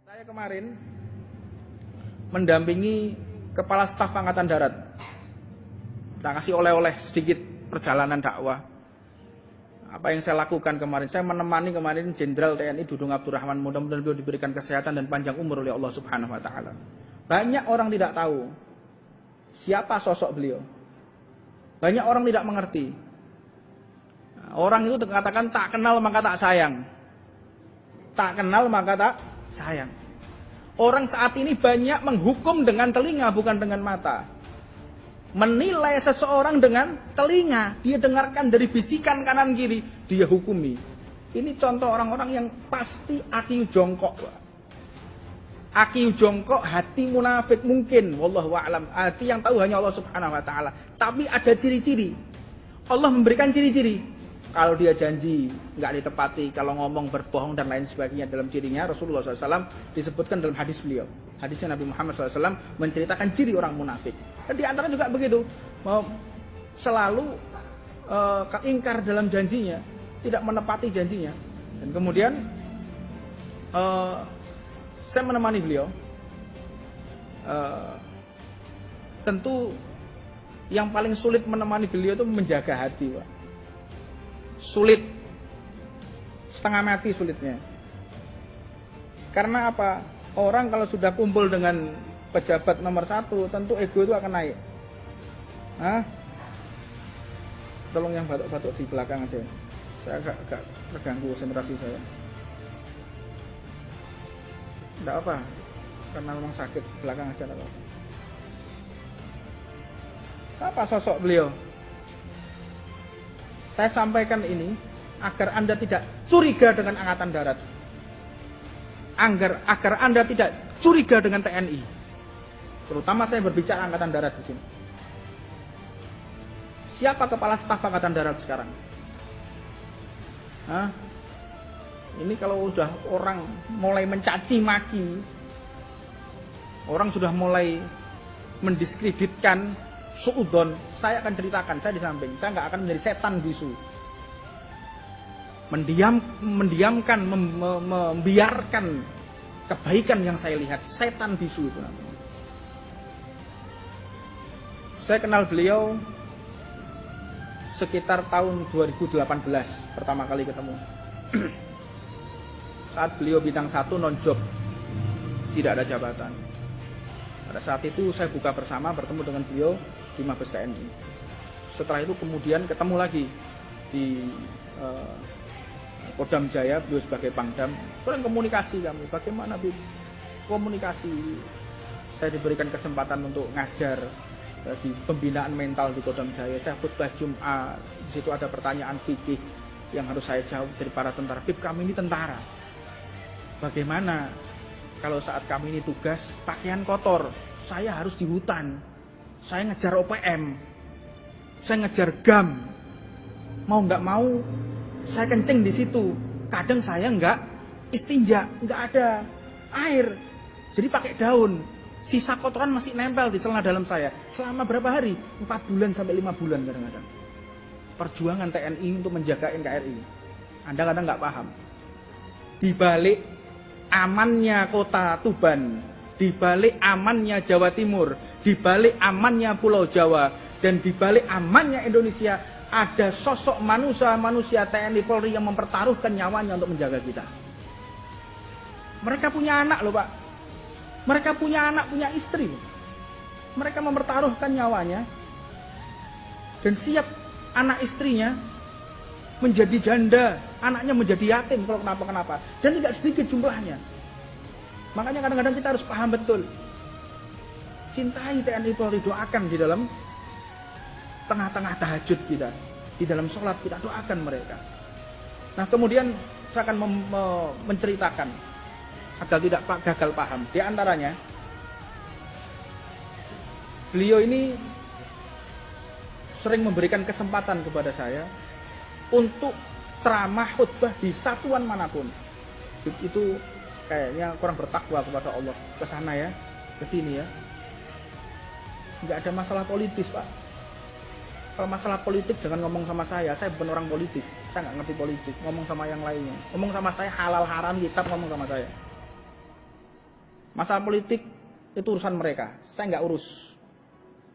Saya kemarin mendampingi Kepala Staf Angkatan Darat. Kita kasih oleh-oleh sedikit perjalanan dakwah. Apa yang saya lakukan kemarin? Saya menemani kemarin Jenderal TNI Dudung Abdurrahman. Mudah-mudahan beliau diberikan kesehatan dan panjang umur oleh Allah Subhanahu wa taala. Banyak orang tidak tahu siapa sosok beliau. Banyak orang tidak mengerti. Orang itu dikatakan tak kenal maka tak sayang. Tak kenal maka tak sayang. Orang saat ini banyak menghukum dengan telinga bukan dengan mata. Menilai seseorang dengan telinga. Dia dengarkan dari bisikan kanan kiri, dia hukumi. Ini contoh orang-orang yang pasti akiu jongkok. Akiu jongkok, hati munafik mungkin. Wallahu a'lam. Hati yang tahu hanya Allah Subhanahu wa taala. Tapi ada ciri-ciri. Allah memberikan ciri-ciri. Kalau dia janji nggak ditepati, kalau ngomong berbohong dan lain sebagainya, dalam cirinya Rasulullah SAW disebutkan dalam hadis beliau. Hadisnya Nabi Muhammad SAW menceritakan ciri orang munafik. Dan di antara juga begitu, selalu ingkar dalam janjinya, tidak menepati janjinya. Dan kemudian saya menemani beliau. Tentu yang paling sulit menemani beliau itu menjaga hati, Pak. Sulit, setengah mati sulitnya. Karena apa? Orang kalau sudah kumpul dengan pejabat nomor 1, tentu ego itu akan naik. Hah? Tolong yang batuk-batuk di belakang aja. Saya agak terganggu konsentrasi saya. Tidak apa, karena memang sakit belakang aja. Apa sosok beliau? Saya sampaikan ini agar Anda tidak curiga dengan Angkatan Darat. Agar Anda tidak curiga dengan TNI. Terutama saya berbicara Angkatan Darat di sini. Siapa Kepala Staf Angkatan Darat sekarang? Hah? Ini kalau sudah orang mulai mencaci maki, orang sudah mulai mendiskreditkan suudon, saya akan ceritakan, saya di samping, saya nggak akan menjadi setan bisu. Mendiamkan, membiarkan kebaikan yang saya lihat, setan bisu itu namanya. Saya kenal beliau sekitar tahun 2018, pertama kali ketemu. Saat beliau bintang 1 non-job, tidak ada jabatan. Pada saat itu saya buka bersama, bertemu dengan beliau di Mabes TNI. Setelah itu kemudian ketemu lagi di Kodam Jaya, beliau sebagai Pangdam. Sering komunikasi kami, bagaimana komunikasi. Saya diberikan kesempatan untuk ngajar di pembinaan mental di Kodam Jaya. Saya khutbah Jumat, di situ ada pertanyaan fikih yang harus saya jawab dari para tentara. Bib, kami ini tentara. Bagaimana kalau saat kami ini tugas pakaian kotor, saya harus di hutan, saya ngejar OPM, saya ngejar GAM, mau nggak mau saya kencing di situ. Kadang saya nggak istinja, nggak ada air, jadi pakai daun. Sisa kotoran masih nempel di celana dalam saya. Selama berapa hari? 4 bulan sampai 5 bulan kadang-kadang. Perjuangan TNI untuk menjaga NKRI. Anda kadang nggak paham. Di balik amannya kota Tuban, di balik amannya Jawa Timur, di balik amannya Pulau Jawa, dan di balik amannya Indonesia, ada sosok manusia TNI Polri yang mempertaruhkan nyawanya untuk menjaga kita. Mereka punya anak loh, Pak. Mereka punya anak, punya istri. Mereka mempertaruhkan nyawanya dan siap anak istrinya menjadi janda, anaknya menjadi yatim kalau kenapa-kenapa. Dan tidak sedikit jumlahnya. Makanya kadang-kadang kita harus paham betul. Cintai TNI Polri, doakan di dalam tengah-tengah tahajud kita. Di dalam sholat kita doakan mereka. Nah kemudian saya akan menceritakan agar tidak gagal paham. Di antaranya, beliau ini sering memberikan kesempatan kepada saya untuk ceramah khutbah di satuan manapun. Itu kayaknya kurang bertakwa kepada Allah. Ke sana ya, ke sini ya. Nggak ada masalah politis, Pak. Kalau masalah politik jangan ngomong sama saya bukan orang politik. Saya nggak ngerti politik. Ngomong sama yang lainnya. Ngomong sama saya halal haram kitab, ngomong sama saya. Masalah politik itu urusan mereka. Saya nggak urus.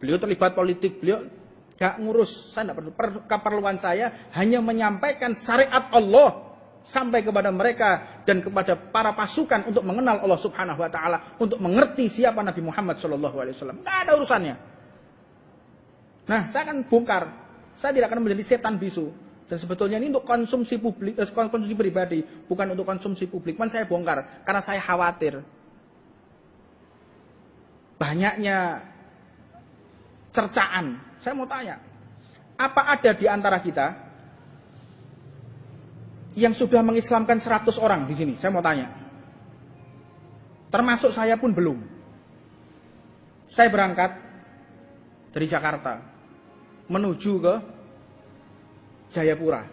Beliau terlibat politik, beliau nggak ngurus. Saya nggak perlu. Keperluan saya hanya menyampaikan syariat Allah sampai kepada mereka dan kepada para pasukan untuk mengenal Allah Subhanahu wa taala, untuk mengerti siapa Nabi Muhammad sallallahu alaihi wasallam. Enggak ada urusannya. Nah, saya akan bongkar. Saya tidak akan menjadi setan bisu. Dan sebetulnya ini untuk konsumsi publik, konsumsi pribadi, bukan untuk konsumsi publik. Man saya bongkar karena saya khawatir banyaknya cercaan. Saya mau tanya, apa ada di antara kita yang sudah mengislamkan 100 orang di sini? Saya mau tanya. Termasuk saya pun belum. Saya berangkat dari Jakarta menuju ke Jayapura.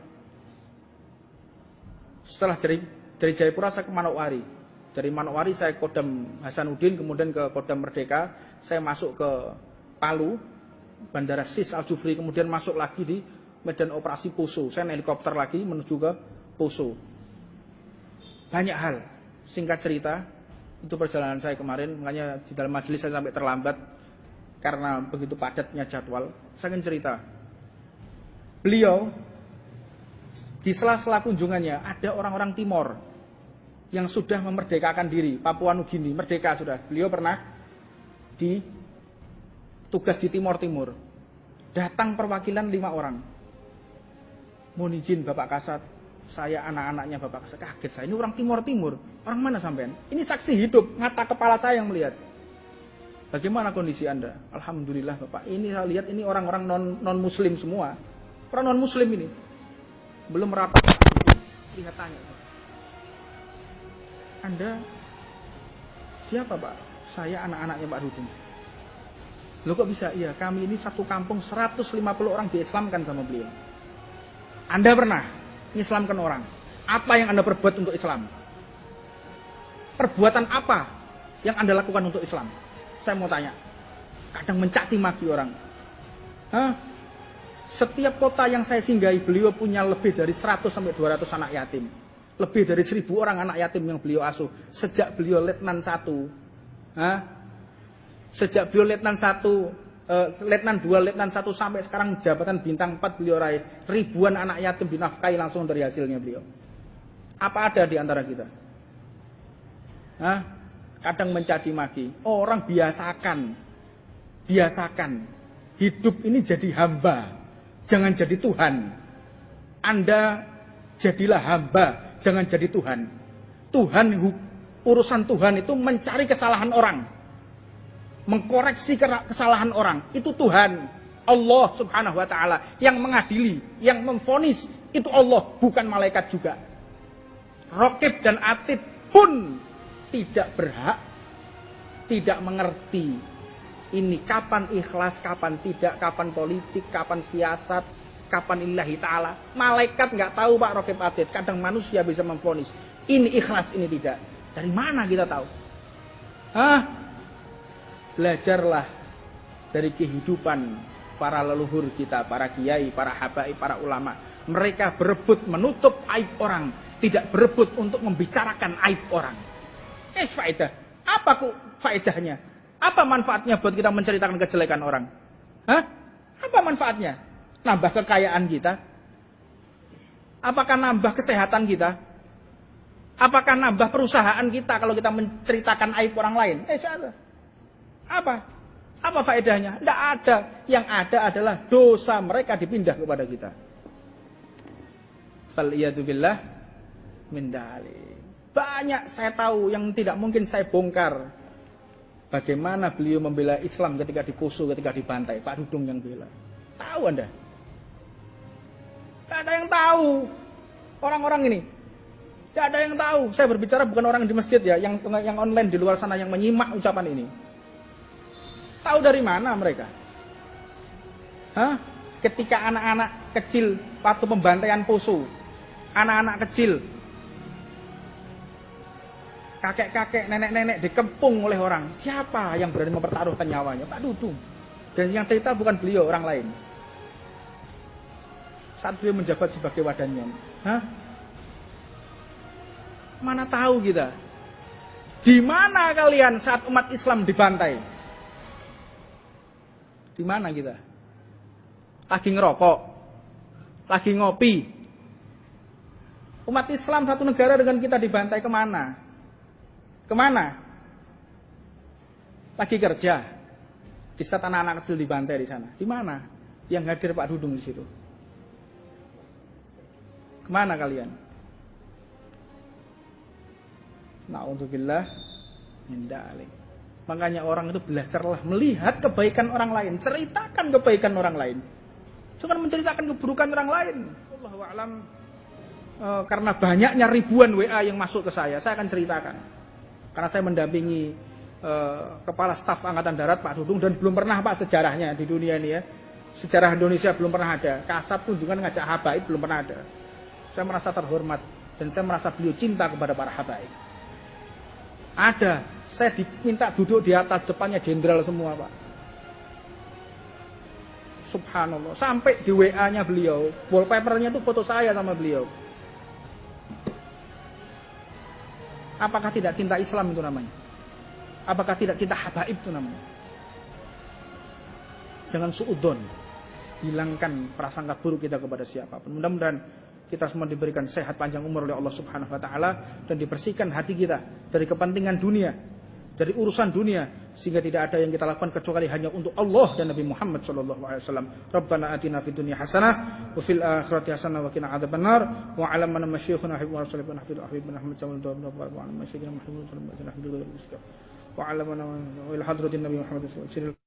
Setelah dari Jayapura saya ke Manokwari. Dari Manokwari saya ke Kodam Hasanuddin, kemudian ke Kodam Merdeka. Saya masuk ke Palu, Bandara Sis Al Jufri, kemudian masuk lagi di Medan Operasi Poso. Saya naik helikopter lagi menuju ke Poso. Banyak hal. Singkat cerita, itu perjalanan saya kemarin. Makanya di dalam majelis saya sampai terlambat karena begitu padatnya jadwal. Saya akan cerita. Beliau di sela-sela kunjungannya ada orang-orang Timor yang sudah memerdekakan diri. Papua Nugini merdeka sudah. Beliau pernah tugas di Timur. Datang perwakilan 5 orang. Mohon izin Bapak Kasat, saya anak-anaknya Bapak Kasat. Kaget saya, ini orang Timur. Orang mana sampean? Ini saksi hidup, mata kepala saya yang melihat. Bagaimana kondisi Anda? Alhamdulillah Bapak. Ini saya lihat ini orang-orang non muslim semua. Orang non muslim ini. Belum merata. Lihat tanya. Anda siapa Pak? Saya anak-anaknya Pak Dudung. Loh kok bisa? Iya, kami ini satu kampung 150 orang diislamkan sama beliau. Anda pernah mengislamkan orang? Apa yang Anda perbuat untuk Islam? Perbuatan apa yang Anda lakukan untuk Islam? Saya mau tanya. Kadang mencaci maki orang. Hah? Setiap kota yang saya singgahi, beliau punya lebih dari 100 sampai 200 anak yatim. Lebih dari 1000 orang anak yatim yang beliau asuh. Sejak beliau Letnan 1. Hah? Sejak beliau Letnan 1, Letnan 2, Letnan 1 sampai sekarang jabatan bintang 4 beliau raih. Ribuan anak yatim dinafkahi langsung dari hasilnya beliau. Apa ada di antara kita? Hah? Kadang mencaci maki. Orang biasakan hidup ini jadi hamba, jangan jadi Tuhan. Anda jadilah hamba, jangan jadi Tuhan. Urusan Tuhan itu mencari kesalahan orang, mengkoreksi kesalahan orang. Itu Tuhan, Allah Subhanahu wa taala yang mengadili, yang memvonis. Itu Allah, bukan malaikat juga. Raqib dan Atid pun tidak berhak, tidak mengerti ini kapan ikhlas, kapan tidak, kapan politik, kapan siasat, kapan lillahi ta'ala. Malaikat nggak tahu Pak Raqib Atid. Kadang manusia bisa memvonis ini ikhlas, ini tidak. Dari mana kita tahu? Hah? Belajarlah dari kehidupan para leluhur kita, para kiai, para habaib, para ulama. Mereka berebut menutup aib orang, tidak berebut untuk membicarakan aib orang. Faedah. Apa faedahnya? Apa manfaatnya buat kita menceritakan kejelekan orang? Hah? Apa manfaatnya? Nambah kekayaan kita? Apakah nambah kesehatan kita? Apakah nambah perusahaan kita kalau kita menceritakan aib orang lain? Apa? Apa faedahnya? Tidak ada. Yang ada adalah dosa mereka dipindah kepada kita. Faliyatubillah min dzalik. Banyak saya tahu yang tidak mungkin saya bongkar. Bagaimana beliau membela Islam ketika di Poso, ketika dibantai. Pak Dudung yang bela. Tahu Anda? Tidak ada yang tahu. Orang-orang ini. Tidak ada yang tahu. Saya berbicara bukan orang di masjid ya. Yang online di luar sana yang menyimak ucapan ini. Tahu dari mana mereka? Hah? Ketika anak-anak kecil waktu pembantaian Poso. Anak-anak kecil, kakek-kakek, nenek-nenek dikepung oleh orang. Siapa yang berani mempertaruhkan nyawanya? Pak Dudung. Dan yang cerita bukan beliau, orang lain. Saat beliau menjabat sebagai wadannya. Hah? Mana tahu kita? Di mana kalian saat umat Islam dibantai? Di mana kita? Lagi ngerokok, lagi ngopi. Umat Islam satu negara dengan kita dibantai kemana? Kemana? Lagi kerja. Di saat anak-anak kecil dibantai di sana. Di mana? Yang hadir Pak Dudung di situ. Kemana kalian? Na'udzubillah min dzalik. Makanya orang itu belajarlah melihat kebaikan orang lain, ceritakan kebaikan orang lain. Jangan menceritakan keburukan orang lain. Wallahu a'lam. Karena banyaknya ribuan WA yang masuk ke saya akan ceritakan. Karena saya mendampingi Kepala Staf Angkatan Darat Pak Dudung dan belum pernah Pak sejarahnya di dunia ini ya. Sejarah Indonesia belum pernah ada. Kasat kunjungan ngajak habaib belum pernah ada. Saya merasa terhormat dan saya merasa beliau cinta kepada para habaib. Ada, saya diminta duduk di atas, depannya jenderal semua Pak. Subhanallah, sampai di WA-nya beliau, wallpapernya itu foto saya sama beliau. Apakah tidak cinta Islam itu namanya? Apakah tidak cinta habaib itu namanya? Jangan suudzon, hilangkan prasangka buruk kita kepada siapapun. Mudah-mudahan kita semua diberikan sehat panjang umur oleh Allah Subhanahu wa taala dan dibersihkan hati kita dari kepentingan dunia, dari urusan dunia, sehingga tidak ada yang kita lakukan kecuali hanya untuk Allah dan Nabi Muhammad sallallahu alaihi wasallam. Rabbana atina fid dunya hasanah wa fil akhirati hasanah wa qina adzabannar wa 'alamana masyayikhuna wa sallallahu alaihi wa sallam wa 'alamana wa ila hadratin Nabi Muhammad sallallahu alaihi wasallam.